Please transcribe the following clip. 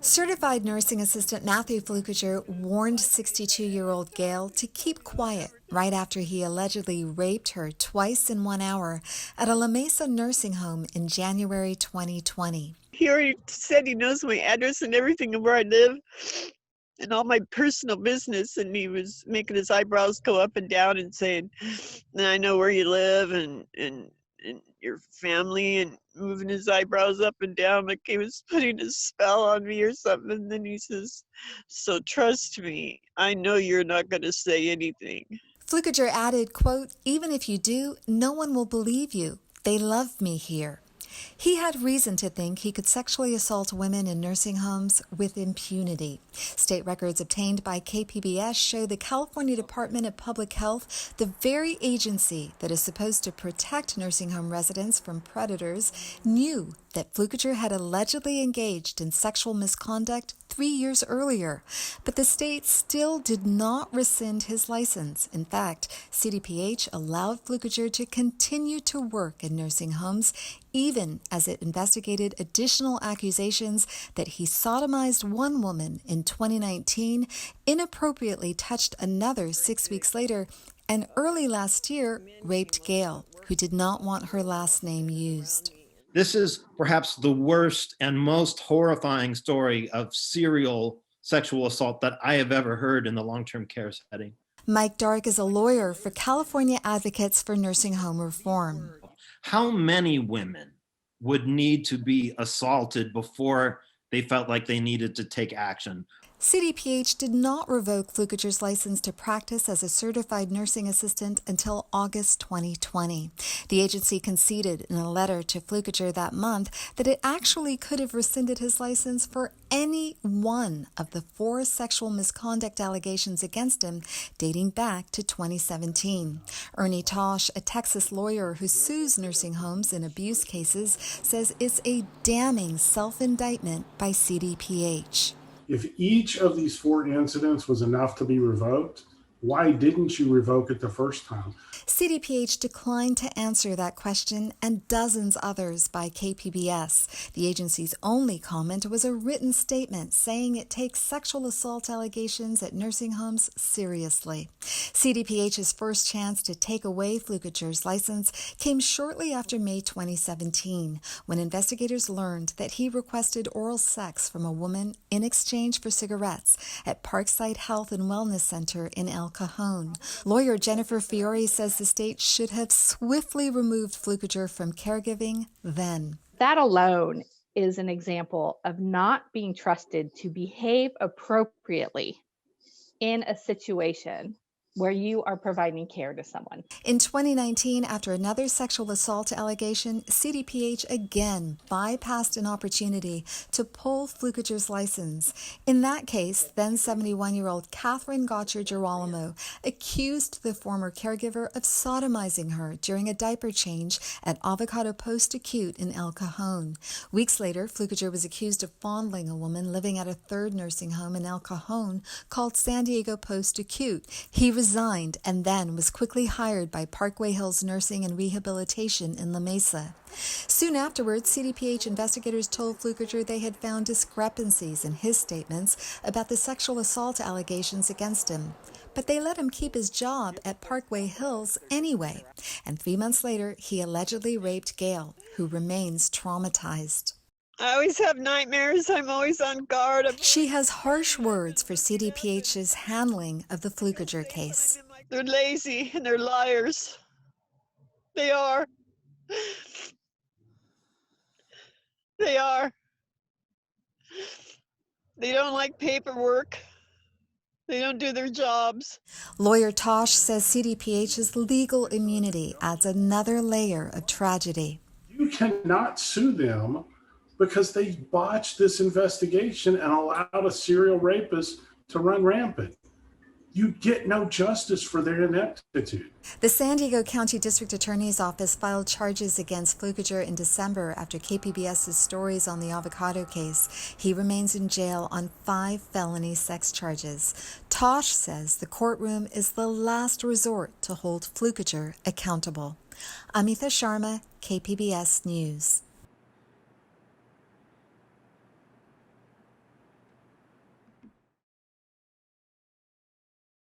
Certified nursing assistant Matthew Flukiger warned 62-year-old Gail to keep quiet right after he allegedly raped her twice in 1 hour at a La Mesa nursing home in January 2020. He already said he knows my address and everything and where I live and all my personal business, and he was making his eyebrows go up and down and saying, I know where you live and your family, and moving his eyebrows up and down like he was putting a spell on me or something. And then he says, so trust me, I know you're not going to say anything. Flukiger added, quote, even if you do, no one will believe you. They love me here. He had reason to think he could sexually assault women in nursing homes with impunity. State records obtained by KPBS show the California Department of Public Health, the very agency that is supposed to protect nursing home residents from predators, knew that Flukiger had allegedly engaged in sexual misconduct 3 years earlier, but the state still did not rescind his license. In fact, CDPH allowed Flukiger to continue to work in nursing homes, even as it investigated additional accusations that he sodomized one woman in 2019, inappropriately touched another 6 weeks later, and early last year raped Gail, who did not want her last name used. This is perhaps the worst and most horrifying story of serial sexual assault that I have ever heard in the long-term care setting. Mike Dark is a lawyer for California Advocates for Nursing Home Reform. How many women would need to be assaulted before they felt like they needed to take action? CDPH did not revoke Flukiger's license to practice as a certified nursing assistant until August 2020. The agency conceded in a letter to Flukiger that month that it actually could have rescinded his license for any one of the 4 sexual misconduct allegations against him dating back to 2017. Ernie Tosh, a Texas lawyer who sues nursing homes in abuse cases, says it's a damning self-indictment by CDPH. If each of these 4 incidents was enough to be revoked, why didn't you revoke it the first time? CDPH declined to answer that question and dozens others by KPBS. The agency's only comment was a written statement saying it takes sexual assault allegations at nursing homes seriously. CDPH's first chance to take away Flukiger's license came shortly after May 2017, when investigators learned that he requested oral sex from a woman in exchange for cigarettes at Parkside Health and Wellness Center in El Cajon. Lawyer Jennifer Fiore says the state should have swiftly removed Flukiger from caregiving then. That alone is an example of not being trusted to behave appropriately in a situation where you are providing care to someone. In 2019, after another sexual assault allegation, CDPH again bypassed an opportunity to pull Flukiger's license. In that case, then 71-year-old Catherine Gotcher-Girolamo accused the former caregiver of sodomizing her during a diaper change at Avocado Post Acute in El Cajon. Weeks later, Flukiger was accused of fondling a woman living at a third nursing home in El Cajon called San Diego Post Acute. He resigned and then was quickly hired by Parkway Hills Nursing and Rehabilitation in La Mesa. Soon afterwards, CDPH investigators told Flukiger they had found discrepancies in his statements about the sexual assault allegations against him. But they let him keep his job at Parkway Hills anyway. And 3 months later, he allegedly raped Gail, who remains traumatized. I always have nightmares. I'm always on guard. She has harsh words for CDPH's handling of the Flukiger case. They're lazy and they're liars. They are. They are. They don't like paperwork. They don't do their jobs. Lawyer Tosh says CDPH's legal immunity adds another layer of tragedy. You cannot sue them because they botched this investigation and allowed a serial rapist to run rampant. You get no justice for their ineptitude. The San Diego County District Attorney's Office filed charges against Flukiger in December after KPBS's stories on the Avocado case. He remains in jail on 5 felony sex charges. Tosh says the courtroom is the last resort to hold Flukiger accountable. Amitha Sharma, KPBS News.